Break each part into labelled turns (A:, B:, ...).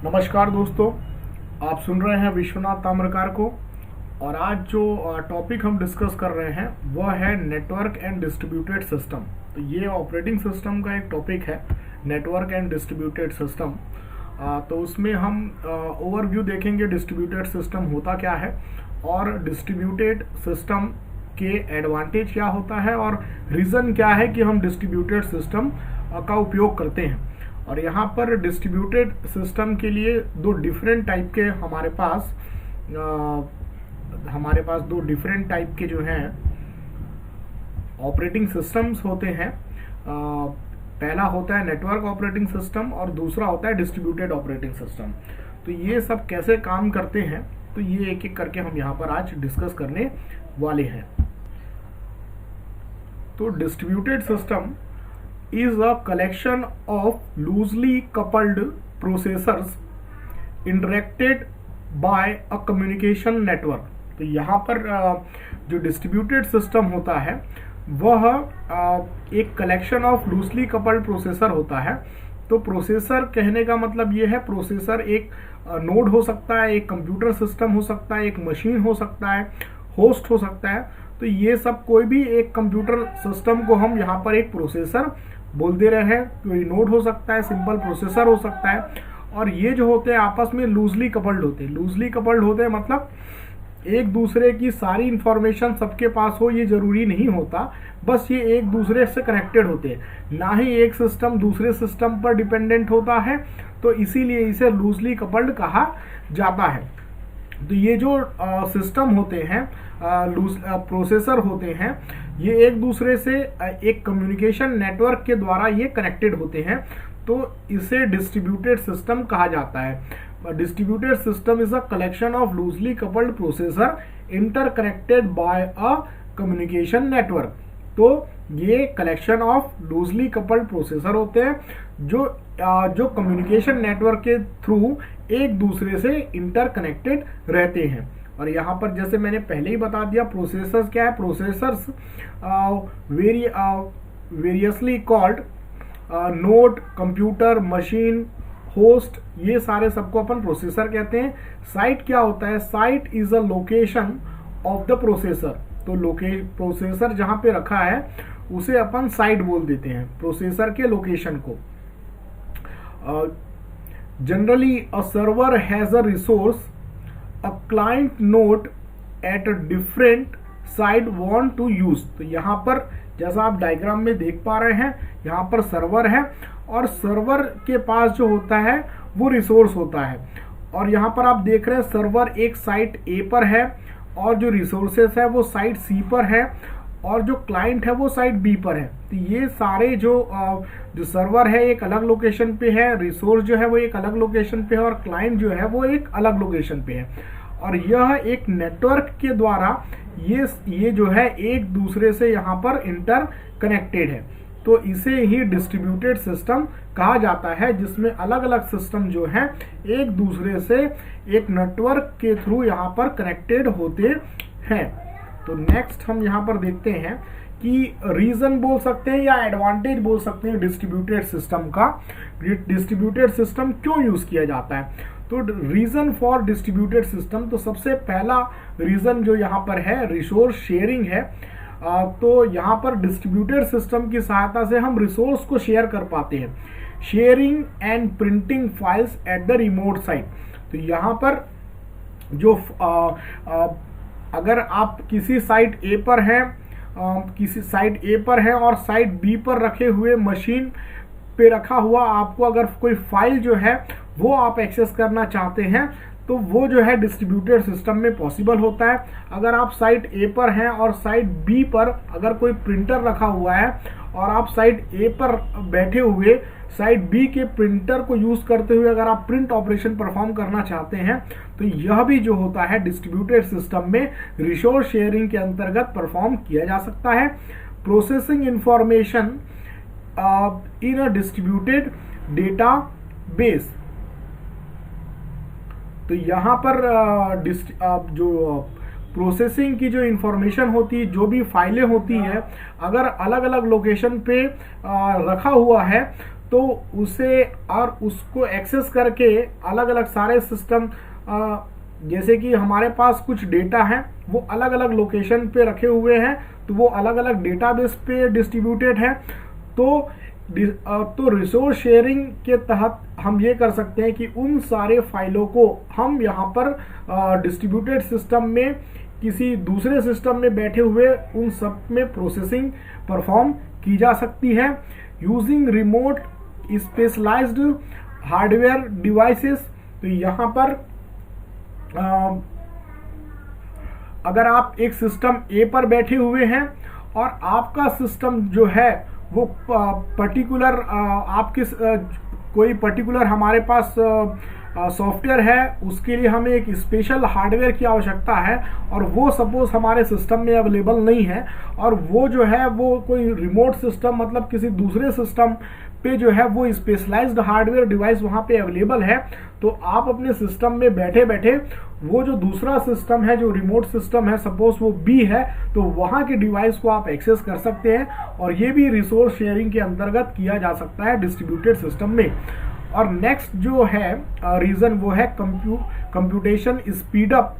A: नमस्कार दोस्तों, आप सुन रहे हैं विश्वनाथ ताम्रकार को। और आज जो टॉपिक हम डिस्कस कर रहे हैं वह है नेटवर्क एंड डिस्ट्रीब्यूटेड सिस्टम। तो ये ऑपरेटिंग सिस्टम का एक टॉपिक है, नेटवर्क एंड डिस्ट्रीब्यूटेड सिस्टम। तो उसमें हम ओवरव्यू देखेंगे डिस्ट्रीब्यूटेड सिस्टम होता क्या है और डिस्ट्रीब्यूटेड सिस्टम के एडवांटेज क्या होता है और रीज़न क्या है कि हम डिस्ट्रीब्यूटेड सिस्टम का उपयोग करते हैं। और यहाँ पर डिस्ट्रीब्यूटेड सिस्टम के लिए दो डिफरेंट टाइप के हमारे पास दो डिफरेंट टाइप के जो हैं ऑपरेटिंग सिस्टम्स होते हैं। पहला होता है नेटवर्क ऑपरेटिंग सिस्टम और दूसरा होता है डिस्ट्रीब्यूटेड ऑपरेटिंग सिस्टम। तो ये सब कैसे काम करते हैं, तो ये एक एक करके हम यहाँ पर आज डिस्कस करने वाले हैं। तो distributed system is a collection of loosely coupled processors interacted by a communication network। तो यहाँ पर जो डिस्ट्रीब्यूटेड सिस्टम होता है वह एक collection of loosely coupled processor होता है। तो प्रोसेसर कहने का मतलब ये है, प्रोसेसर एक नोड हो सकता है, एक कंप्यूटर सिस्टम हो सकता है, एक मशीन हो सकता है, होस्ट हो सकता है। तो ये सब कोई भी एक कंप्यूटर सिस्टम को हम यहाँ पर एक प्रोसेसर बोल दे रहे हैं। कोई नोड हो सकता है, सिंपल प्रोसेसर हो सकता है। और ये जो होते हैं आपस में लूजली कपल्ड होते हैं। लूजली कपल्ड होते हैं मतलब एक दूसरे की सारी इंफॉर्मेशन सबके पास हो ये जरूरी नहीं होता, बस ये एक दूसरे से कनेक्टेड होते हैं। ना ही एक सिस्टम दूसरे सिस्टम पर डिपेंडेंट होता है, तो इसीलिए इसे लूजली कपल्ड कहा जाता है। तो ये जो सिस्टम होते हैं, प्रोसेसर होते हैं, ये एक दूसरे से एक कम्युनिकेशन नेटवर्क के द्वारा ये कनेक्टेड होते हैं। तो इसे डिस्ट्रीब्यूटेड सिस्टम कहा जाता है। Distributed system is a collection of loosely coupled processor interconnected by a communication network. तो ये collection of loosely coupled processor होते हैं जो कम्युनिकेशन नेटवर्क के थ्रू एक दूसरे से इंटरकनेक्टेड रहते हैं। और यहाँ पर जैसे मैंने पहले ही बता दिया, प्रोसेसर्स क्या है, processors variously called node, computer, machine, host, ये सारे सबको अपन प्रोसेसर कहते हैं। साइट क्या होता है, site is a location of the processor. तो प्रोसेसर जहां पे रखा है उसे अपन साइट बोल देते हैं, प्रोसेसर के लोकेशन को। Generally a server has a resource a client node at a different side want to use। तो यहाँ पर जैसा आप डायग्राम में देख पा रहे हैं, यहाँ पर सर्वर है और सर्वर के पास जो होता है वो रिसोर्स होता है। और यहाँ पर आप देख रहे हैं सर्वर एक साइट ए पर है और जो रिसोर्सेस है वो साइट सी पर है और जो क्लाइंट है वो साइट बी पर है। तो ये सारे जो सर्वर है एक अलग लोकेशन पे है, रिसोर्स जो है वो एक अलग लोकेशन पे है और क्लाइंट जो है वो एक अलग लोकेशन पे है। और यह एक नेटवर्क के द्वारा ये जो है एक दूसरे से यहाँ पर इंटर कनेक्टेड है। तो इसे ही डिस्ट्रीब्यूटेड सिस्टम कहा जाता है, जिसमें अलग अलग सिस्टम जो हैं एक दूसरे से एक नेटवर्क के थ्रू यहाँ पर कनेक्टेड होते हैं। तो नेक्स्ट हम यहाँ पर देखते हैं कि रीजन बोल सकते हैं या एडवांटेज बोल सकते हैं डिस्ट्रीब्यूटेड सिस्टम का। डिस्ट्रीब्यूटेड सिस्टम क्यों यूज किया जाता है, तो रीजन फॉर डिस्ट्रीब्यूटेड सिस्टम, तो सबसे पहला रीजन जो यहाँ पर है रिसोर्स शेयरिंग है। तो यहाँ पर डिस्ट्रीब्यूटेड सिस्टम की सहायता से हम रिसोर्स को शेयर कर पाते हैं। Sharing and printing files at the remote site. तो यहाँ पर जो अगर आप किसी साइट ए पर हैं, और साइट बी पर रखे हुए मशीन पे रखा हुआ आपको अगर कोई फाइल जो है वो आप एक्सेस करना चाहते हैं, तो वो जो है डिस्ट्रीब्यूटेड सिस्टम में पॉसिबल होता है। अगर आप साइट ए पर हैं और साइट बी पर अगर कोई प्रिंटर रखा हुआ है और आप साइट ए पर बैठे हुए साइट बी के प्रिंटर को यूज करते हुए अगर आप प्रिंट ऑपरेशन परफॉर्म करना चाहते हैं, तो यह भी जो होता है डिस्ट्रीब्यूटेड सिस्टम में रिसोर्स शेयरिंग के अंतर्गत परफॉर्म किया जा सकता है। Processing information in a distributed data base. तो यहाँ पर जो प्रोसेसिंग की जो इंफॉर्मेशन होती है, जो भी फाइलें होती है, अगर अलग अलग लोकेशन पे रखा हुआ है, तो उसे और उसको एक्सेस करके अलग अलग सारे सिस्टम, जैसे कि हमारे पास कुछ डेटा है वो अलग अलग लोकेशन पे रखे हुए हैं, तो वो अलग अलग डेटाबेस पे डिस्ट्रीब्यूटेड है। तो रिसोर्स शेयरिंग के तहत हम ये कर सकते हैं कि उन सारे फाइलों को हम यहाँ पर डिस्ट्रीब्यूटेड सिस्टम में किसी दूसरे सिस्टम में बैठे हुए उन सब में प्रोसेसिंग परफॉर्म की जा सकती है using remote specialised hardware devices. तो यहाँ पर अगर आप एक सिस्टम ए पर बैठे हुए हैं और आपका सिस्टम जो है वो पर्टिकुलर आपके कोई पर्टिकुलर हमारे पास सॉफ्टवेयर है, उसके लिए हमें एक स्पेशल हार्डवेयर की आवश्यकता है और वो सपोज हमारे सिस्टम में अवेलेबल नहीं है, और वो जो है वो कोई रिमोट सिस्टम मतलब किसी दूसरे सिस्टम पे जो है वो स्पेशलाइज्ड हार्डवेयर डिवाइस वहाँ पे अवेलेबल है, तो आप अपने सिस्टम में बैठे बैठे वो जो दूसरा सिस्टम है जो रिमोट सिस्टम है, सपोज वो बी है, तो वहाँ के डिवाइस को आप एक्सेस कर सकते हैं। और ये भी रिसोर्स शेयरिंग के अंतर्गत किया जा सकता है डिस्ट्रीब्यूटेड सिस्टम में। और नेक्स्ट जो है रीजन वो है computation speed up,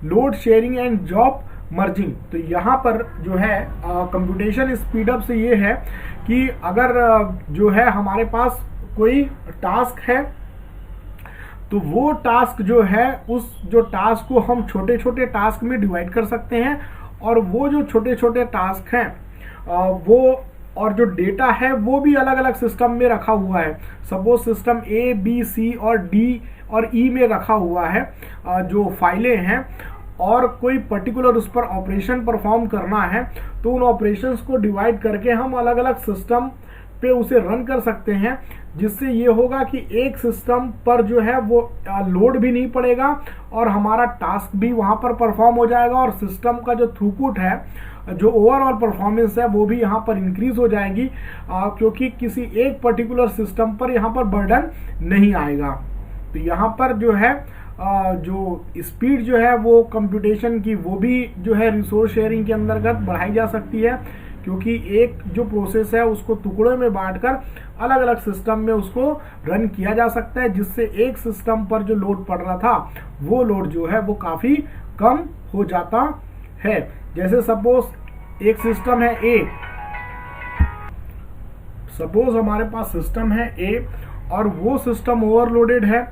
A: load sharing and job merging. तो यहाँ पर जो है कंप्यूटेशन स्पीड अप से ये है कि अगर जो है हमारे पास कोई टास्क है, तो वो टास्क जो है उस जो टास्क को हम छोटे छोटे टास्क में डिवाइड कर सकते हैं, और वो जो छोटे छोटे टास्क हैं वो और जो डेटा है वो भी अलग अलग सिस्टम में रखा हुआ है। Suppose system A B C और डी और ई में रखा हुआ है जो फाइलें हैं, और कोई पर्टिकुलर उस पर ऑपरेशन परफॉर्म करना है, तो उन ऑपरेशंस को डिवाइड करके हम अलग अलग सिस्टम पे उसे रन कर सकते हैं, जिससे ये होगा कि एक सिस्टम पर जो है वो लोड भी नहीं पड़ेगा और हमारा टास्क भी वहाँ पर परफॉर्म हो जाएगा, और सिस्टम का जो थ्रूपुट है, जो ओवरऑल परफॉर्मेंस है, वो भी यहाँ पर इंक्रीज हो जाएगी, क्योंकि किसी एक पर्टिकुलर सिस्टम पर यहाँ पर बर्डन नहीं आएगा। तो यहाँ पर जो है जो स्पीड जो है वो कंप्यूटेशन की वो भी जो है रिसोर्स शेयरिंग के अंतर्गत बढ़ाई जा सकती है, क्योंकि एक जो प्रोसेस है उसको टुकड़ों में बांटकर अलग अलग सिस्टम में उसको रन किया जा सकता है, जिससे एक सिस्टम पर जो लोड पड़ रहा था वो लोड जो है वो काफी कम हो जाता है। जैसे सपोज एक सिस्टम है ए, सपोज हमारे पास सिस्टम है ए और वो सिस्टम ओवरलोडेड है,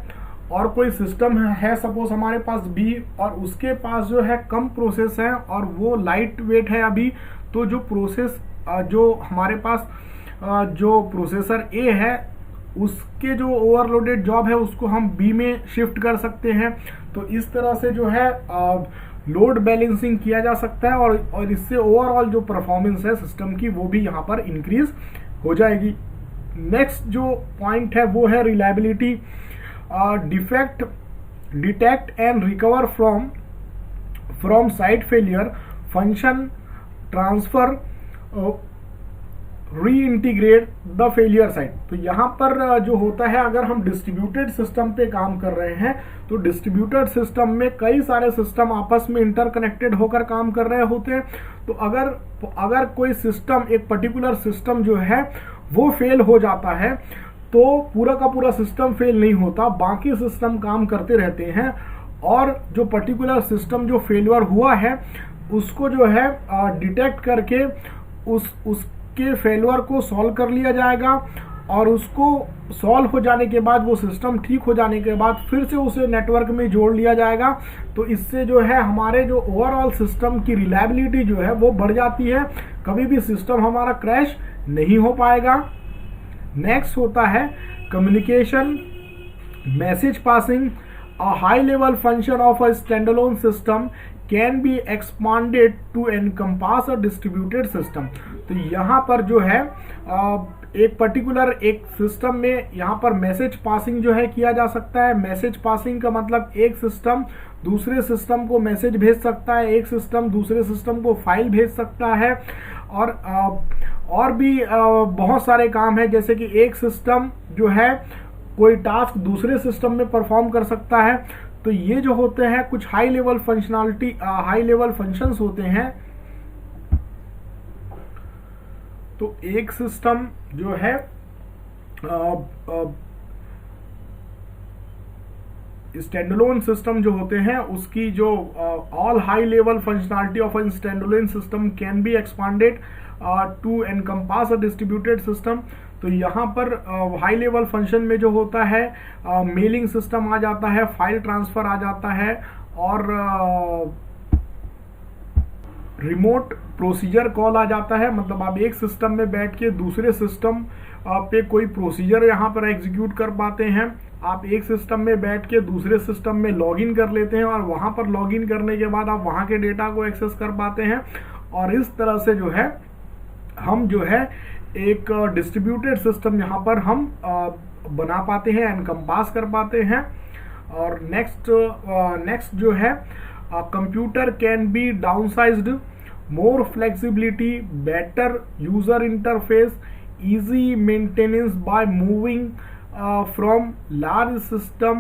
A: और कोई सिस्टम है सपोज हमारे पास बी और उसके पास जो है कम प्रोसेस है और वो लाइट वेट है अभी, तो जो प्रोसेस जो हमारे पास जो प्रोसेसर ए है उसके जो ओवरलोडेड जॉब है उसको हम बी में शिफ्ट कर सकते हैं। तो इस तरह से जो है लोड बैलेंसिंग किया जा सकता है, और इससे ओवरऑल जो परफॉर्मेंस है सिस्टम की वो भी यहाँ पर इंक्रीज हो जाएगी। नेक्स्ट जो पॉइंट है वो है reliability, defect detect and recover from site failure, function transfer, reintegrate the failure site. तो यहाँ पर जो होता है, अगर हम डिस्ट्रीब्यूटेड सिस्टम पे काम कर रहे हैं तो डिस्ट्रीब्यूटेड सिस्टम में कई सारे सिस्टम आपस में इंटरकनेक्टेड होकर काम कर रहे होते हैं। तो अगर कोई सिस्टम, एक पर्टिकुलर सिस्टम जो है वो फेल हो जाता है, तो पूरा का पूरा सिस्टम फेल नहीं होता, बाकी सिस्टम काम करते रहते हैं, और जो पर्टिकुलर सिस्टम जो फेलियर हुआ है उसको जो है डिटेक्ट करके उसके फेलियर को सॉल्व कर लिया जाएगा, और उसको सॉल्व हो जाने के बाद, वो सिस्टम ठीक हो जाने के बाद फिर से उसे नेटवर्क में जोड़ लिया जाएगा। तो इससे जो है हमारे जो ओवरऑल सिस्टम की रिलायबिलिटी जो है वो बढ़ जाती है, कभी भी सिस्टम हमारा क्रैश नहीं हो पाएगा। नेक्स्ट होता है communication message passing, a high level function of a standalone system can be expanded to encompass a distributed system. तो यहाँ पर जो है एक पर्टिकुलर एक सिस्टम में यहाँ पर मैसेज पासिंग जो है किया जा सकता है। मैसेज पासिंग का मतलब एक सिस्टम दूसरे सिस्टम को मैसेज भेज सकता है, एक सिस्टम दूसरे सिस्टम को फाइल भेज सकता है, और भी बहुत सारे काम है, जैसे कि एक सिस्टम जो है कोई टास्क दूसरे सिस्टम में परफॉर्म कर सकता है। तो ये जो होते हैं कुछ high level functionality, high level functions होते हैं। तो एक सिस्टम जो है स्टैंडअलोन सिस्टम जो होते हैं उसकी जो all high level functionality of an standalone system can be expanded to encompass a distributed system. तो यहाँ पर हाई लेवल फंक्शन में जो होता है मेलिंग सिस्टम आ जाता है, फाइल ट्रांसफर आ जाता है, और रिमोट प्रोसीजर कॉल आ जाता है। मतलब आप एक सिस्टम में बैठ के दूसरे सिस्टम पे कोई प्रोसीजर यहाँ पर एग्जीक्यूट कर पाते हैं। आप एक सिस्टम में बैठ के दूसरे सिस्टम में लॉगिन कर लेते हैं और वहाँ पर लॉगिन करने के बाद आप वहाँ के डेटा को एक्सेस कर पाते हैं। और इस तरह से जो है हम जो है एक डिस्ट्रीब्यूटेड सिस्टम यहाँ पर हम बना पाते हैं, एनकम्पास कर पाते हैं। और नेक्स्ट जो है computer can be downsized, more flexibility, better user interface, easy maintenance by moving from large system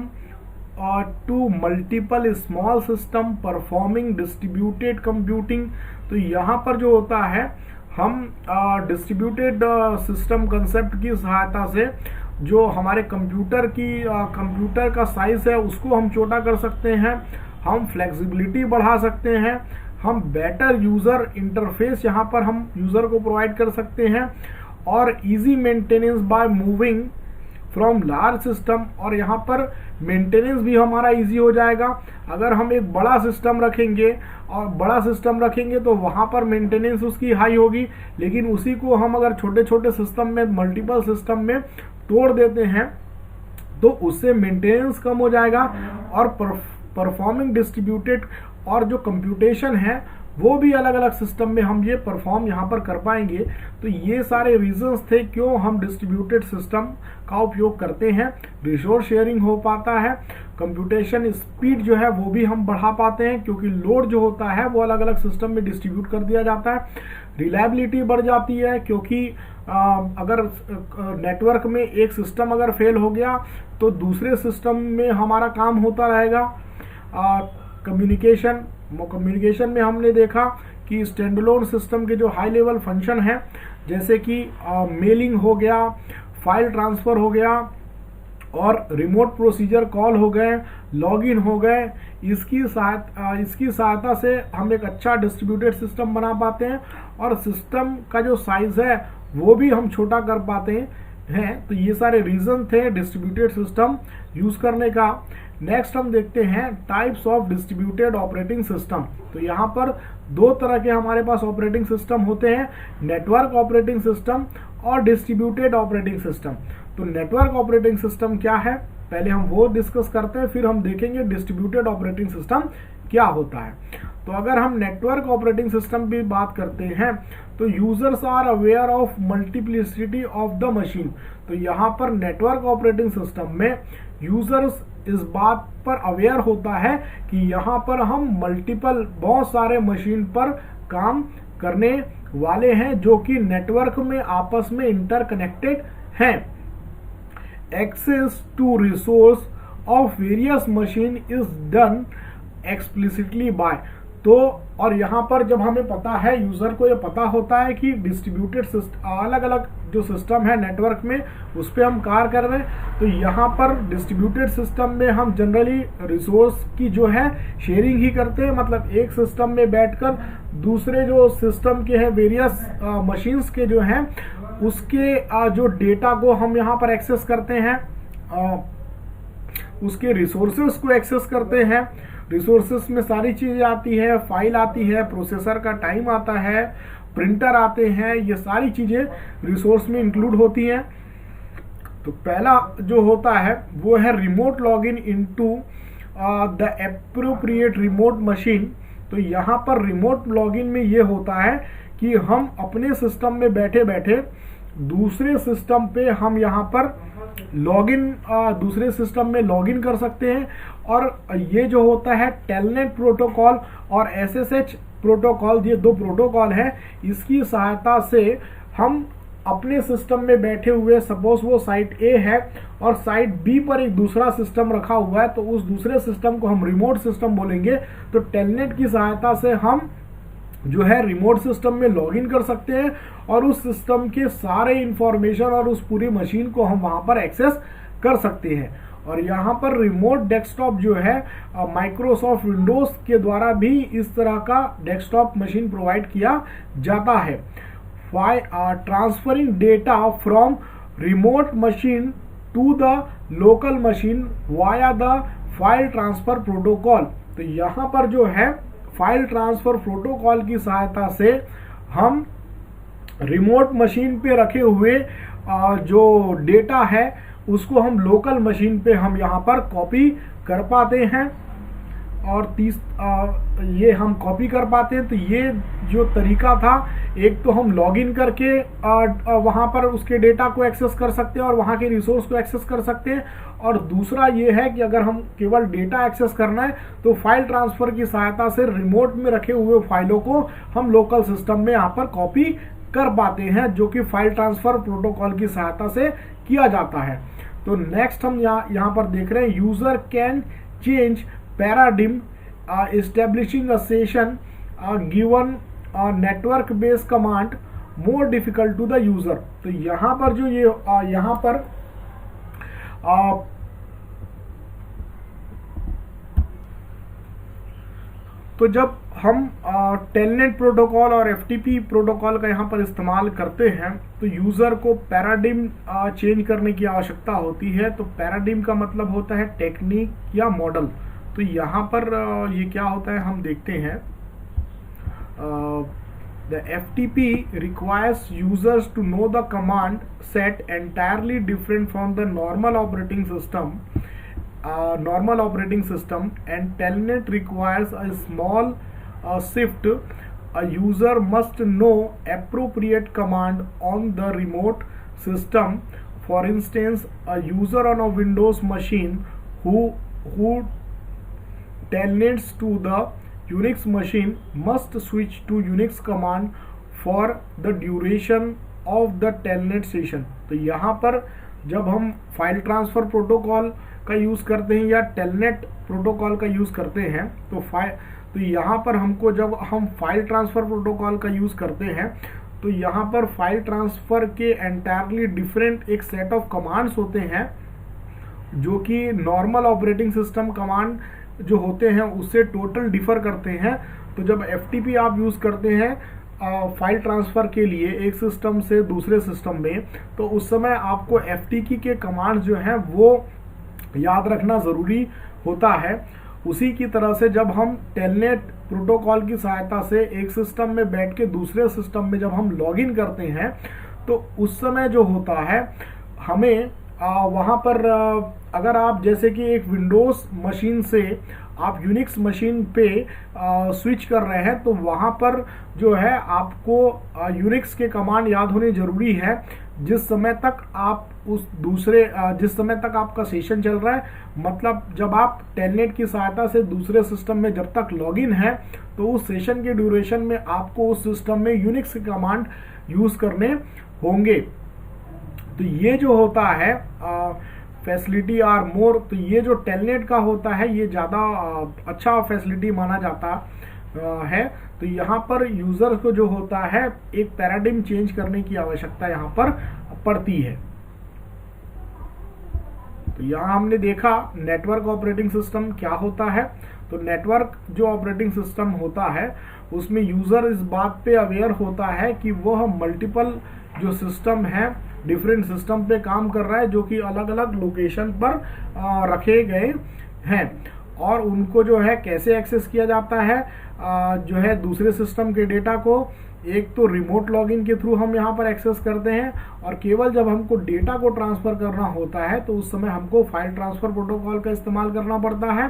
A: to multiple small system, performing distributed computing। तो यहाँ पर जो होता है हम डिस्ट्रीब्यूटेड सिस्टम कंसेप्ट की सहायता से जो हमारे कंप्यूटर का साइज है उसको हम छोटा कर सकते हैं, हम फ्लेक्सिबिलिटी बढ़ा सकते हैं, हम बेटर यूजर इंटरफेस यहाँ पर हम यूजर को प्रोवाइड कर सकते हैं, और easy maintenance by moving from large system. और यहाँ पर मेंटेनेंस भी हमारा इजी हो जाएगा। अगर हम एक बड़ा सिस्टम रखेंगे तो वहाँ पर मेंटेनेंस उसकी हाई होगी, लेकिन उसी को हम अगर छोटे छोटे सिस्टम में, मल्टीपल सिस्टम में तोड़ देते हैं तो उससे मेंटेनेंस कम हो जाएगा और परफॉर्मिंग डिस्ट्रीब्यूटेड और जो कंप्यूटेशन है वो भी अलग अलग सिस्टम में हम ये परफॉर्म यहाँ पर कर पाएंगे। तो ये सारे रीजंस थे क्यों हम डिस्ट्रीब्यूटेड सिस्टम का उपयोग करते हैं। रिसोर्स शेयरिंग हो पाता है, कंप्यूटेशन स्पीड जो है वो भी हम बढ़ा पाते हैं क्योंकि लोड जो होता है वो अलग अलग सिस्टम में डिस्ट्रीब्यूट कर दिया जाता है। रिलायबिलिटी बढ़ जाती है क्योंकि अगर नेटवर्क में एक सिस्टम अगर फेल हो गया तो दूसरे सिस्टम में हमारा काम होता रहेगा। कम्युनिकेशन में हमने देखा कि स्टैंडअलोन सिस्टम के जो हाई लेवल फंक्शन है जैसे कि मेलिंग हो गया, फाइल ट्रांसफर हो गया और रिमोट प्रोसीजर कॉल हो गए, लॉगिन हो गए, इसकी सहायता से हम एक अच्छा डिस्ट्रीब्यूटेड सिस्टम बना पाते हैं और सिस्टम का जो साइज है वो भी हम छोटा कर पाते हैं। तो ये सारे रीजन थे डिस्ट्रीब्यूटेड सिस्टम यूज करने का। नेक्स्ट हम देखते हैं types of distributed operating system. तो यहाँ पर दो तरह के हमारे पास ऑपरेटिंग सिस्टम होते हैं, नेटवर्क ऑपरेटिंग सिस्टम और डिस्ट्रीब्यूटेड ऑपरेटिंग सिस्टम। तो नेटवर्क ऑपरेटिंग सिस्टम क्या है पहले हम वो डिस्कस करते हैं, फिर हम देखेंगे डिस्ट्रीब्यूटेड ऑपरेटिंग सिस्टम क्या होता है। तो अगर हम नेटवर्क ऑपरेटिंग सिस्टम की बात करते हैं तो users are aware of multiplicity of the machine. तो यहाँ पर नेटवर्क ऑपरेटिंग सिस्टम में यूजर्स इस बात पर अवेयर होता है कि यहाँ पर हम बहुत सारे मशीन पर काम करने वाले हैं जो कि नेटवर्क में आपस में इंटरकनेक्टेड हैं। Access to resource of various machine is done explicitly by. तो और यहाँ पर जब हमें पता है, यूजर को ये पता होता है कि डिस्ट्रीब्यूटेड अलग अलग जो सिस्टम है नेटवर्क में उस पर हम कार्य कर रहे हैं, तो यहाँ पर डिस्ट्रीब्यूटेड सिस्टम में हम जनरली रिसोर्स की जो है शेयरिंग ही करते हैं। मतलब एक सिस्टम में बैठकर दूसरे जो सिस्टम के हैं वेरियस मशीन्स के जो हैं उसके जो डेटा को हम यहाँ पर एक्सेस करते हैं, उसके रिसोर्सेस को एक्सेस करते हैं। रिसोर्सेस में सारी चीजें आती है, फाइल आती है, प्रोसेसर का टाइम आता है, प्रिंटर आते हैं, ये सारी चीजें रिसोर्स में इंक्लूड होती हैं। तो पहला जो होता है वो है remote login into the appropriate remote machine. तो यहाँ पर रिमोट लॉगिन में ये होता है कि हम अपने सिस्टम में बैठे बैठे दूसरे सिस्टम पे हम यहाँ पर दूसरे सिस्टम में लॉगिन कर सकते हैं। और ये जो होता है टेलनेट प्रोटोकॉल और एसएसएच प्रोटोकॉल, ये दो प्रोटोकॉल है, इसकी सहायता से हम अपने सिस्टम में बैठे हुए, सपोज वो साइट ए है और साइट बी पर एक दूसरा सिस्टम रखा हुआ है, तो उस दूसरे सिस्टम को हम रिमोट सिस्टम बोलेंगे। तो टेलनेट की सहायता से हम जो है रिमोट सिस्टम में लॉगिन कर सकते हैं और उस सिस्टम के सारे इंफॉर्मेशन और उस पूरी मशीन को हम वहां पर एक्सेस कर सकते हैं। और यहाँ पर रिमोट डेस्कटॉप जो है माइक्रोसॉफ्ट विंडोज के द्वारा भी इस तरह का डेस्कटॉप मशीन प्रोवाइड किया जाता है। Transferring data from remote machine to the local machine via the file transfer protocol. तो यहाँ पर जो है फाइल ट्रांसफर प्रोटोकॉल की सहायता से हम रिमोट मशीन पे रखे हुए जो डेटा है उसको हम लोकल मशीन पे हम यहाँ पर कॉपी कर पाते हैं। और ये हम कॉपी कर पाते हैं। तो ये जो तरीका था, एक तो हम लॉगिन करके वहाँ पर उसके डेटा को एक्सेस कर सकते हैं और वहाँ के रिसोर्स को एक्सेस कर सकते हैं, और दूसरा ये है कि अगर हम केवल डेटा एक्सेस करना है तो फाइल ट्रांसफर की सहायता से रिमोट में रखे हुए फाइलों को हम लोकल सिस्टम में यहाँ पर कॉपी कर पाते हैं, जो कि फाइल ट्रांसफर प्रोटोकॉल की सहायता से किया जाता है। तो नेक्स्ट हम यहाँ पर देख रहे हैं, user can change paradigm establishing a session given network based command more difficult to the user. तो यहाँ पर जो ये यहाँ पर तो जब हम टेलनेट प्रोटोकॉल और एफटीपी प्रोटोकॉल का यहाँ पर इस्तेमाल करते हैं तो यूजर को पैराडिम चेंज करने की आवश्यकता होती है। तो पैराडिम का मतलब होता है टेक्निक या मॉडल। तो यहाँ पर ये क्या होता है हम देखते हैं। The FTP requires users to know the command set entirely different from the normal operating system. And Telnet requires a small shift. A user must know appropriate command on the remote system. For instance, a user on a Windows machine who telnets to the Unix machine must switch to Unix command for the duration of the telnet session। तो यहाँ पर जब हम file transfer protocol का use करते हैं या telnet protocol का यूज करते हैं तो यहाँ पर हमको जब हम फाइल ट्रांसफर प्रोटोकॉल का यूज करते हैं तो यहाँ पर फाइल ट्रांसफर के एंटायरली डिफरेंट एक सेट ऑफ कमांड्स होते हैं जो कि नॉर्मल ऑपरेटिंग सिस्टम कमांड जो होते हैं उससे टोटल डिफर करते हैं। तो जब एफटीपी आप यूज करते हैं फाइल ट्रांसफर के लिए एक सिस्टम से दूसरे सिस्टम में, तो उस समय आपको एफटीपी के कमांड जो हैं वो याद रखना जरूरी होता है। उसी की तरह से जब हम टेलनेट प्रोटोकॉल की सहायता से एक सिस्टम में बैठ के दूसरे सिस्टम में जब हम लॉगिन करते हैं तो उस समय जो होता है हमें वहाँ पर अगर आप जैसे कि एक विंडोज मशीन से आप यूनिक्स मशीन पे स्विच कर रहे हैं तो वहाँ पर जो है आपको यूनिक्स के कमांड याद होने जरूरी है जिस समय तक आप जिस समय तक आपका सेशन चल रहा है। मतलब जब आप टेलनेट की सहायता से दूसरे सिस्टम में जब तक लॉगिन है तो उस सेशन के ड्यूरेशन में आपको उस सिस्टम में यूनिक्स के कमांड यूज करने होंगे। तो ये जो होता है फैसिलिटी आर मोर, तो ये जो टेलनेट का होता है ये ज़्यादा अच्छा फैसिलिटी माना जाता है। तो यहाँ पर यूजर को जो होता है एक पैराडिम चेंज करने की आवश्यकता यहाँ पर पड़ती है। तो यहाँ हमने देखा नेटवर्क ऑपरेटिंग सिस्टम क्या होता है। तो नेटवर्क जो ऑपरेटिंग सिस्टम होता है उसमें यूजर इस बात पे अवेयर होता है कि वह मल्टीपल जो सिस्टम है डिफरेंट सिस्टम पे काम कर रहा है जो कि अलग अलग लोकेशन पर रखे गए हैं और उनको जो है कैसे एक्सेस किया जाता है जो है दूसरे सिस्टम के डेटा को एक तो रिमोट लॉगिन के थ्रू हम यहाँ पर एक्सेस करते हैं और केवल जब हमको डेटा को ट्रांसफर करना होता है तो उस समय हमको फाइल ट्रांसफर प्रोटोकॉल का इस्तेमाल करना पड़ता है।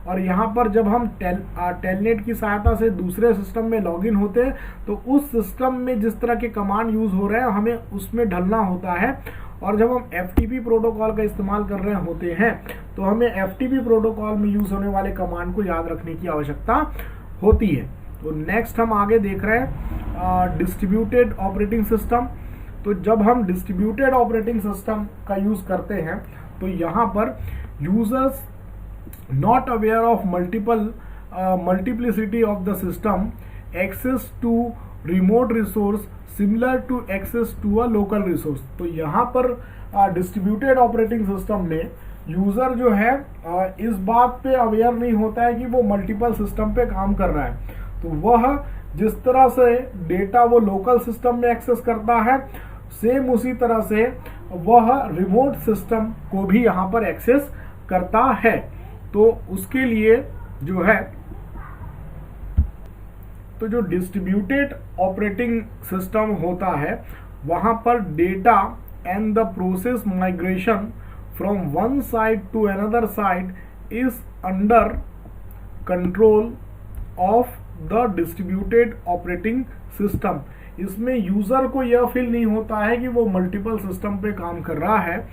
A: और यहाँ पर जब हम टेलनेट की सहायता से दूसरे सिस्टम में लॉगिन होते हैं तो उस सिस्टम में जिस तरह के कमांड यूज हो रहे हैं हमें उसमें ढलना होता है। और जब हम एफटीपी प्रोटोकॉल का इस्तेमाल कर रहे होते हैं तो हमें एफटीपी प्रोटोकॉल में यूज होने वाले कमांड को याद रखने की आवश्यकता होती है। तो नेक्स्ट हम आगे देख रहे हैं डिस्ट्रीब्यूटेड ऑपरेटिंग सिस्टम। तो जब हम डिस्ट्रीब्यूटेड ऑपरेटिंग सिस्टम का यूज करते हैं तो यहाँ पर users not aware of multiplicity of the system access to remote resource similar to access to a local resource. तो यहाँ पर डिस्ट्रीब्यूटेड ऑपरेटिंग सिस्टम में यूजर जो है इस बात पे अवेयर नहीं होता है कि वो मल्टीपल सिस्टम पे काम कर रहा है। तो वह जिस तरह से डेटा वो लोकल सिस्टम में एक्सेस करता है, सेम उसी तरह से वह रिमोट सिस्टम को भी यहाँ पर एक्सेस करता है। तो उसके लिए जो है, तो जो डिस्ट्रीब्यूटेड ऑपरेटिंग सिस्टम होता है वहाँ पर data and the process migration from one side to another side is under control of the distributed operating system. इसमें यूजर को यह फील नहीं होता है कि वो मल्टीपल सिस्टम पे काम कर रहा है,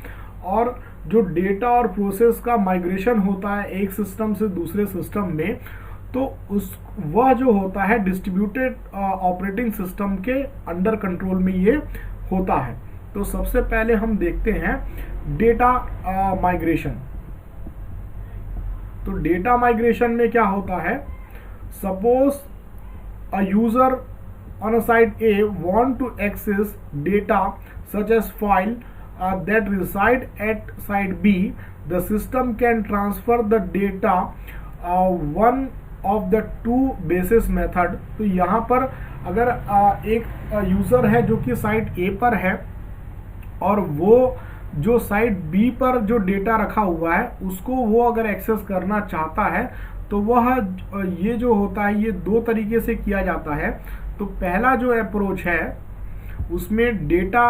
A: और जो डेटा और प्रोसेस का माइग्रेशन होता है एक सिस्टम से दूसरे सिस्टम में, तो वह जो होता है डिस्ट्रीब्यूटेड ऑपरेटिंग सिस्टम के अंडर कंट्रोल में ये होता है। तो सबसे पहले हम देखते हैं डेटा माइग्रेशन। तो डेटा माइग्रेशन में क्या होता है, suppose a user on a site A want to access data such as file that reside at site B, the system can transfer the data one of the two basis method। तो यहाँ पर अगर एक user है जो कि site A पर है और वो जो साइट B पर जो डेटा रखा हुआ है उसको वो अगर एक्सेस करना चाहता है, तो वह ये जो होता है ये दो तरीके से किया जाता है। तो पहला जो अप्रोच है उसमें data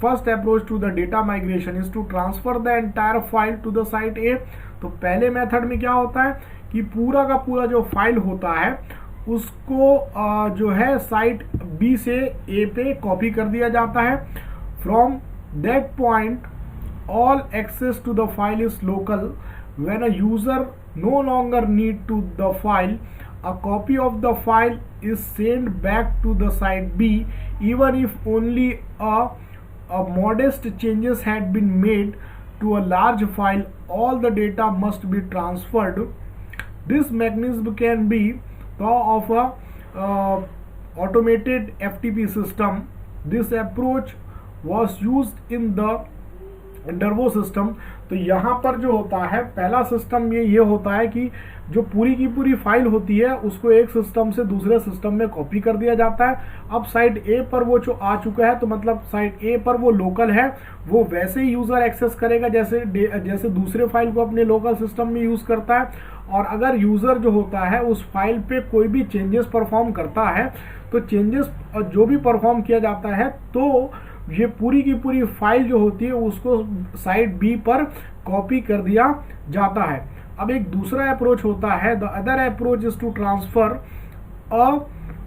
A: first approach to the data migration is to transfer the entire file to the site A. तो पहले मेथड में क्या होता है कि पूरा का पूरा जो फाइल होता है उसको जो है साइट बी से ए पे कॉपी कर दिया जाता है। From that point all access to the file is local. When a user no longer need to the file, a copy of the file is sent back to the site B, even if only a modest changes had been made to a large file. All the data must be transferred. This mechanism can be thought of a automated FTP system. This approach was used in the Derbo system. तो यहाँ पर जो होता है पहला system ये होता है कि जो पूरी की पूरी फाइल होती है उसको एक सिस्टम से दूसरे सिस्टम में कॉपी कर दिया जाता है। अब साइट ए पर वो जो आ चुका है, तो मतलब साइट ए पर वो लोकल है, वो वैसे ही यूजर एक्सेस करेगा जैसे दूसरे फाइल को अपने लोकल सिस्टम में यूज करता है। और अगर यूजर जो होता है उस फाइल पे कोई भी चेंजेस परफॉर्म करता है, तो चेंजेस जो भी परफॉर्म किया जाता है तो ये पूरी की पूरी फाइल जो होती है उसको साइट बी पर कॉपी कर दिया जाता है। अब एक दूसरा अप्रोच होता है, the other approach is to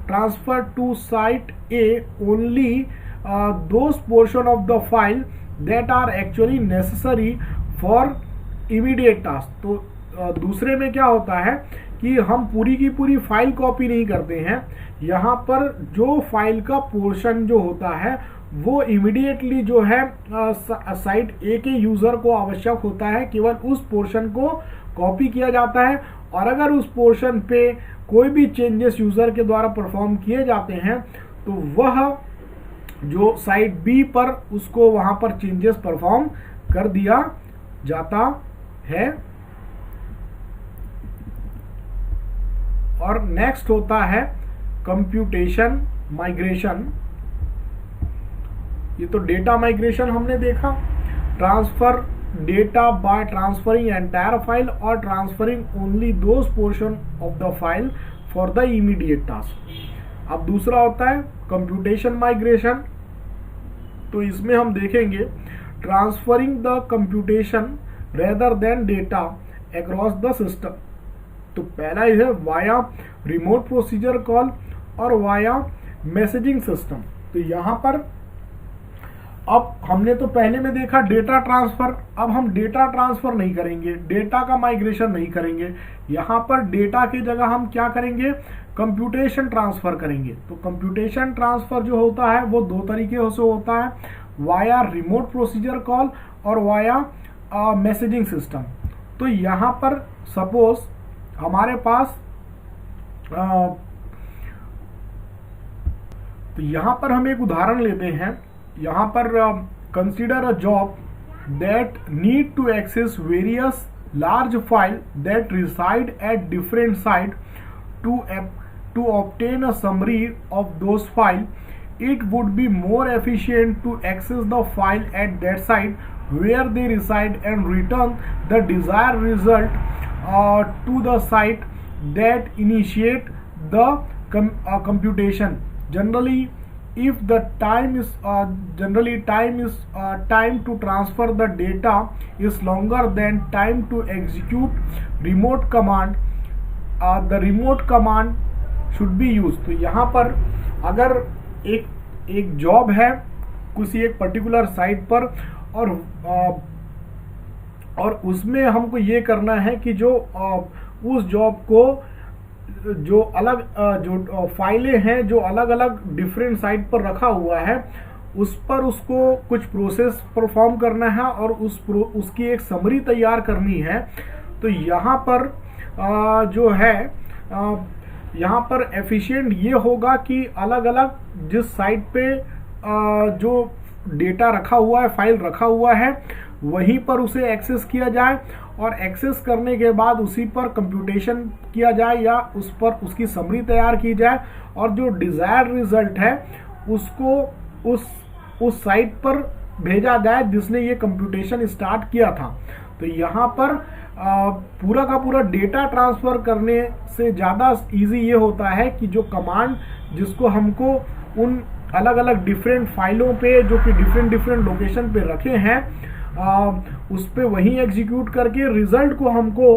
A: transfer to site A only those portion of the file that are actually necessary for immediate task. तो दूसरे में क्या होता है कि हम पूरी की पूरी फाइल कॉपी नहीं करते हैं, यहाँ पर जो फाइल का पोर्शन जो होता है वो इमीडिएटली जो है साइट ए के यूजर को आवश्यक होता है, केवल उस पोर्शन को कॉपी किया जाता है। और अगर उस पोर्शन पे कोई भी चेंजेस यूजर के द्वारा परफॉर्म किए जाते हैं तो वह जो साइट बी पर उसको वहां पर चेंजेस परफॉर्म कर दिया जाता है। और नेक्स्ट होता है कंप्यूटेशन माइग्रेशन। ये तो डेटा माइग्रेशन हमने देखा, transfer data by transferring entire file और transferring only those portion of the file for the immediate task. अब दूसरा होता है कंप्यूटेशन माइग्रेशन। तो इसमें हम देखेंगे transferring the computation rather than data across the system. तो पहला है वाया रिमोट प्रोसीजर कॉल और वाया मैसेजिंग सिस्टम। तो यहाँ पर अब हमने तो पहले में देखा डेटा ट्रांसफर, अब हम डेटा ट्रांसफर नहीं करेंगे, डेटा का माइग्रेशन नहीं करेंगे। यहाँ पर डेटा की जगह हम क्या करेंगे, कंप्यूटेशन ट्रांसफर करेंगे। तो कंप्यूटेशन ट्रांसफर जो होता है वो दो तरीके से होता है, वाया रिमोट प्रोसीजर कॉल और वाया मैसेजिंग सिस्टम। तो यहाँ पर सपोज हमारे पास तो यहाँ पर हम एक उदाहरण लेते हैं। यहाँ पर consider a job that need to access various large file that reside at different site to obtain a summary of those file. It would be more efficient to access the file at that site where they reside and return the desired result to the site that initiate the computation. Generally time to transfer the data is longer than time to execute remote command. The remote command should be used. तो यहाँ पर अगर एक job है किसी एक particular site पर और उसमें हमको ये करना है कि जो उस जॉब को जो फाइलें हैं जो अलग अलग डिफरेंट साइट पर रखा हुआ है उस पर उसको कुछ प्रोसेस परफॉर्म करना है और उसकी एक समरी तैयार करनी है। तो यहाँ पर जो है यहाँ पर एफिशिएंट ये होगा कि अलग अलग जिस साइट पे जो डेटा रखा हुआ है, फाइल रखा हुआ है, वहीं पर उसे एक्सेस किया जाए और एक्सेस करने के बाद उसी पर कंप्यूटेशन किया जाए या उस पर उसकी समरी तैयार की जाए और जो डिजायर्ड रिजल्ट है उसको उस साइट पर भेजा जाए जिसने ये कंप्यूटेशन स्टार्ट किया था। तो यहाँ पर पूरा का पूरा डेटा ट्रांसफर करने से ज़्यादा इजी ये होता है कि जो कमांड जिसको हमको उन अलग अलग डिफरेंट फाइलों पे जो कि डिफरेंट लोकेशन पे रखे हैं उस पे वहीं एग्जीक्यूट करके रिजल्ट को हमको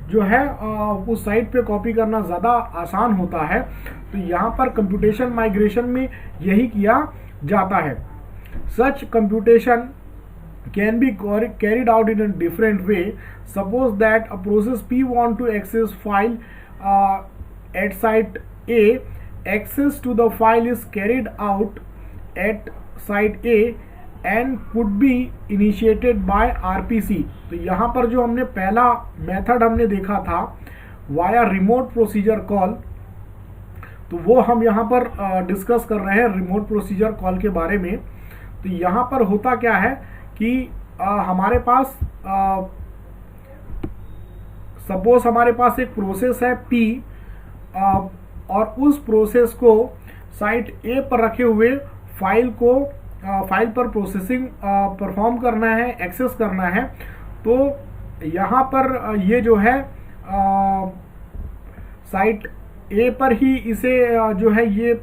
A: जो है उस साइट पे कॉपी करना ज़्यादा आसान होता है। तो यहाँ पर कंप्यूटेशन माइग्रेशन में यही किया जाता है। सच computation can be carried out in a different way. Suppose that a process P want to access file at site A. Access to the file is carried out at site A and could be initiated by RPC. तो यहाँ पर जो हमने पहला method हमने देखा था via remote procedure call, तो वो हम यहाँ पर डिस्कस कर रहे हैं रिमोट प्रोसीजर कॉल के बारे में। तो यहाँ पर होता क्या है कि हमारे पास सपोज हमारे पास एक प्रोसेस है P और उस प्रोसेस को साइट A पर रखे हुए फाइल पर प्रोसेसिंग परफॉर्म करना है, एक्सेस करना है। तो यहाँ पर ये जो है साइट A पर ही इसे जो है ये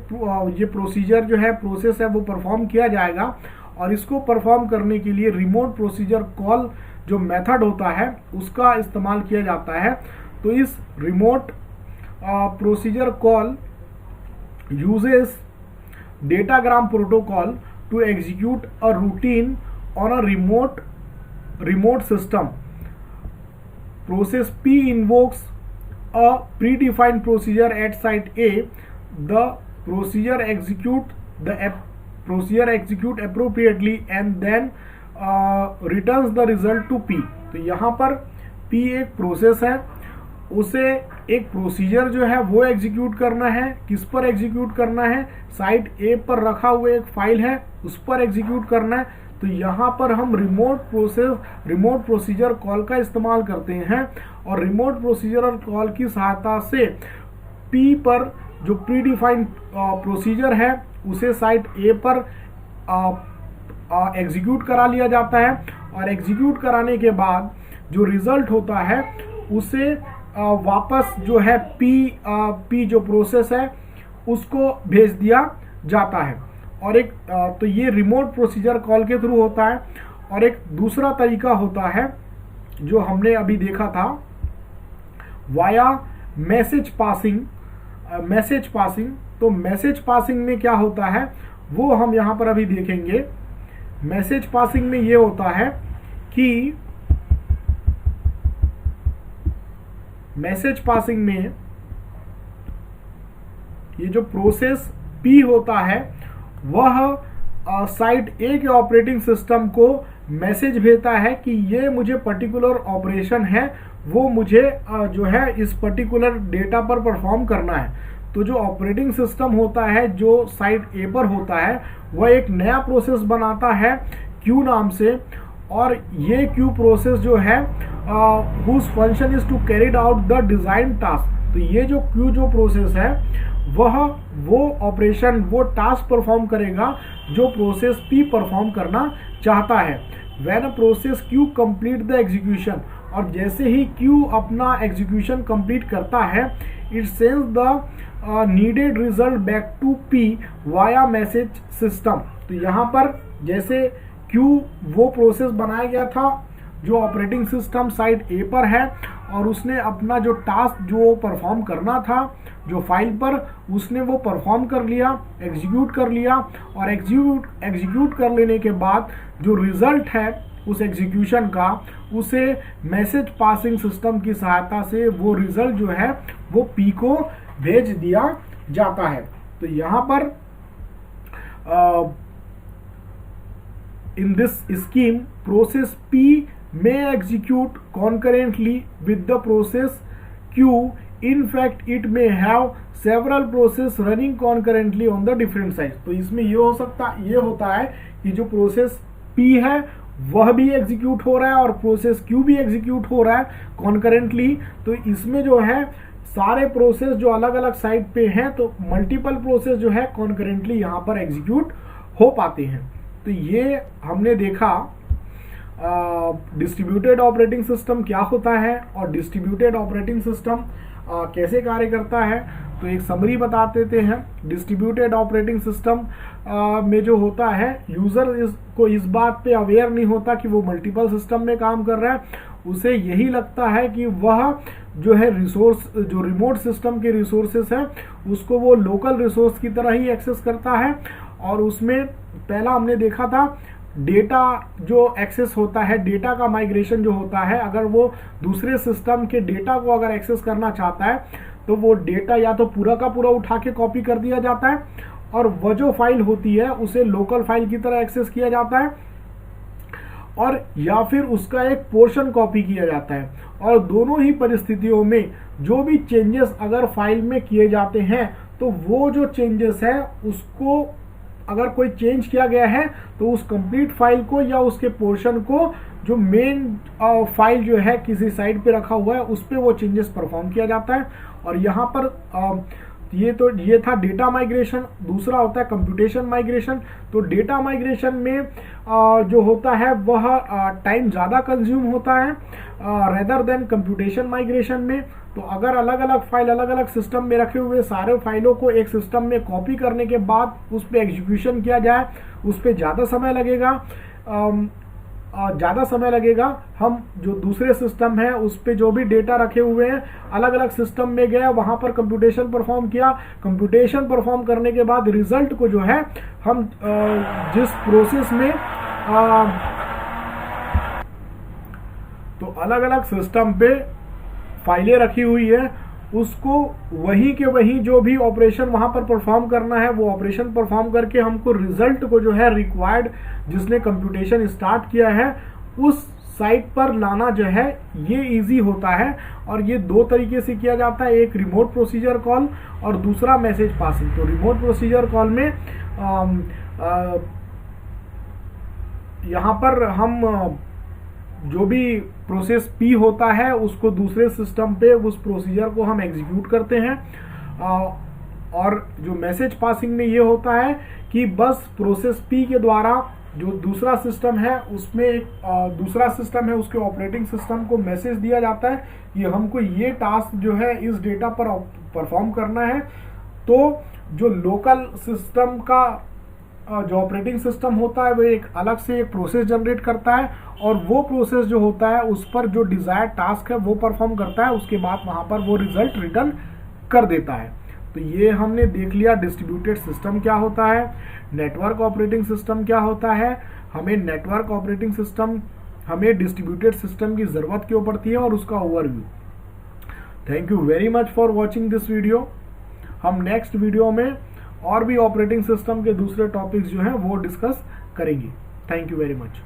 A: प्रोसीजर जो है प्रोसेस है वो परफॉर्म किया जाएगा और इसको परफॉर्म करने के लिए रिमोट प्रोसीजर कॉल जो मेथड होता है उसका इस्तेमाल किया जाता है। तो इस remote procedure call uses datagram protocol to execute a routine on a remote system. Process P invokes a predefined procedure at site A. The procedure execute appropriately and then returns the result to P. तो यहाँ पर P एक process है, उसे एक procedure जो है वो एग्जीक्यूट करना है। किस पर एग्जीक्यूट करना है? साइट A पर रखा हुआ एक फाइल है उस पर एग्जीक्यूट करना है। तो यहाँ पर हम रिमोट प्रोसीजर कॉल का इस्तेमाल करते हैं और रिमोट प्रोसीजर कॉल की सहायता से P पर जो प्रीडिफाइंड प्रोसीजर है उसे साइट A पर एग्जीक्यूट करा लिया जाता है और एग्जीक्यूट कराने के बाद जो रिजल्ट होता है उसे वापस जो है P जो प्रोसेस है उसको भेज दिया जाता है। और एक तो ये रिमोट प्रोसीजर कॉल के थ्रू होता है। और एक दूसरा तरीका होता है जो हमने अभी देखा था वाया मैसेज पासिंग। तो मैसेज पासिंग में क्या होता है वो हम यहाँ पर अभी देखेंगे। मैसेज पासिंग में ये होता है कि मैसेज पासिंग में ये जो प्रोसेस P होता है वह साइट A के ऑपरेटिंग सिस्टम को मैसेज भेजता है कि ये मुझे पर्टिकुलर ऑपरेशन है वो मुझे जो है इस पर्टिकुलर डेटा पर परफॉर्म करना है। तो जो ऑपरेटिंग सिस्टम होता है जो साइड ए पर होता है वह एक नया प्रोसेस बनाता है क्यू नाम से, और ये क्यू प्रोसेस जो है whose function is to carried out the design task. तो ये जो क्यू जो प्रोसेस है वो ऑपरेशन वो टास्क परफॉर्म करेगा जो प्रोसेस पी परफॉर्म करना चाहता है। When a process Q complete the execution, और जैसे ही क्यू अपना एग्जीक्यूशन कंप्लीट करता है it sends the needed result back to P via message system. तो यहाँ पर जैसे क्यू वो प्रोसेस बनाया गया था जो ऑपरेटिंग सिस्टम साइड ए पर है, और उसने अपना जो टास्क जो परफॉर्म करना था जो फाइल पर उसने वो परफॉर्म कर लिया, एग्जीक्यूट कर लिया, और एग्जीक्यूट कर लेने के बाद जो रिजल्ट है उस एग्जीक्यूशन का उसे मैसेज पासिंग सिस्टम की सहायता से वो रिजल्ट जो है वो पी को भेज दिया जाता है। तो यहाँ पर in this scheme process P may execute concurrently with the process Q. In fact, it may have several process running concurrently on the different sides. तो इसमें ये होता है कि जो प्रोसेस P है वह भी एग्जीक्यूट हो रहा है और प्रोसेस Q भी एग्जीक्यूट हो रहा है कॉन्करेंटली। तो इसमें जो है सारे प्रोसेस जो अलग अलग साइड पे हैं तो मल्टीपल प्रोसेस जो है कॉन्करेंटली यहाँ पर एग्जीक्यूट हो पाते हैं। तो ये हमने देखा डिस्ट्रीब्यूटेड ऑपरेटिंग सिस्टम क्या होता है और डिस्ट्रीब्यूटेड ऑपरेटिंग सिस्टम कैसे कार्य करता है। तो एक समरी बता देते हैं। डिस्ट्रीब्यूटेड ऑपरेटिंग सिस्टम में जो होता है यूजर को इस बात पे अवेयर नहीं होता कि वो मल्टीपल सिस्टम में काम कर रहा है, उसे यही लगता है कि वह जो है रिसोर्स जो रिमोट सिस्टम के रिसोर्सेस हैं उसको वो लोकल रिसोर्स की तरह ही एक्सेस करता है। और उसमें पहला हमने देखा था डेटा जो एक्सेस होता है, डेटा का माइग्रेशन जो होता है, अगर वो दूसरे सिस्टम के डेटा को अगर एक्सेस करना चाहता है तो वो डेटा या तो पूरा का पूरा उठा के कॉपी कर दिया जाता है और वह जो फाइल होती है उसे लोकल फाइल की तरह एक्सेस किया जाता है, और या फिर उसका एक पोर्शन कॉपी किया जाता है। और दोनों ही परिस्थितियों में जो भी चेंजेस अगर फाइल में किए जाते हैं तो वो जो चेंजेस है उसको अगर कोई चेंज किया गया है तो उस कंप्लीट फाइल को या उसके पोर्शन को जो मेन फाइल जो है किसी साइड पे रखा हुआ है उस पे वो चेंजेस परफॉर्म किया जाता है। और यहाँ पर ये था डेटा माइग्रेशन। दूसरा होता है कंप्यूटेशन माइग्रेशन। तो डेटा माइग्रेशन में जो होता है वह टाइम ज़्यादा कंज्यूम होता है रेदर देन कंप्यूटेशन माइग्रेशन में। तो अगर अलग अलग फाइल अलग अलग सिस्टम में रखे हुए सारे फाइलों को एक सिस्टम में कॉपी करने के बाद उस पर एग्जीक्यूशन किया जाए उस पर ज़्यादा समय लगेगा। हम जो दूसरे सिस्टम है उस पे जो भी डेटा रखे हुए हैं अलग अलग सिस्टम में गए, वहां पर कंप्यूटेशन परफॉर्म किया, कंप्यूटेशन परफॉर्म करने के बाद रिजल्ट को जो है हम जिस प्रोसेस में तो अलग अलग सिस्टम पे फाइलें रखी हुई है उसको वही के वही जो भी ऑपरेशन वहां पर परफॉर्म करना है वो ऑपरेशन परफॉर्म करके हमको रिजल्ट को जो है रिक्वायर्ड जिसने कंप्यूटेशन स्टार्ट किया है उस साइट पर लाना जो है ये इजी होता है। और ये दो तरीके से किया जाता है, एक रिमोट प्रोसीजर कॉल और दूसरा मैसेज पासिंग। तो रिमोट प्रोसीजर कॉल में यहाँ पर हम जो भी प्रोसेस पी होता है उसको दूसरे सिस्टम पे उस प्रोसीजर को हम एग्जीक्यूट करते हैं। और जो मैसेज पासिंग में ये होता है कि बस प्रोसेस पी के द्वारा जो दूसरा सिस्टम है उसमें दूसरा सिस्टम है उसके ऑपरेटिंग सिस्टम को मैसेज दिया जाता है कि हमको ये टास्क जो है इस डेटा पर परफॉर्म करना है। तो जो लोकल सिस्टम का जो ऑपरेटिंग सिस्टम होता है वो एक अलग से एक प्रोसेस जनरेट करता है और वो प्रोसेस जो होता है उस पर जो डिजायर्ड टास्क है वो परफॉर्म करता है, उसके बाद वहां पर वो रिजल्ट रिटर्न कर देता है। तो ये हमने देख लिया डिस्ट्रीब्यूटेड सिस्टम क्या होता है, नेटवर्क ऑपरेटिंग सिस्टम क्या होता है, हमें नेटवर्क ऑपरेटिंग सिस्टम हमें डिस्ट्रीब्यूटेड सिस्टम की जरूरत क्यों पड़ती है और उसका overview. Thank you very much for watching this video. हम नेक्स्ट वीडियो में और भी ऑपरेटिंग सिस्टम के दूसरे टॉपिक्स जो हैं वो डिस्कस करेंगे। Thank you very much.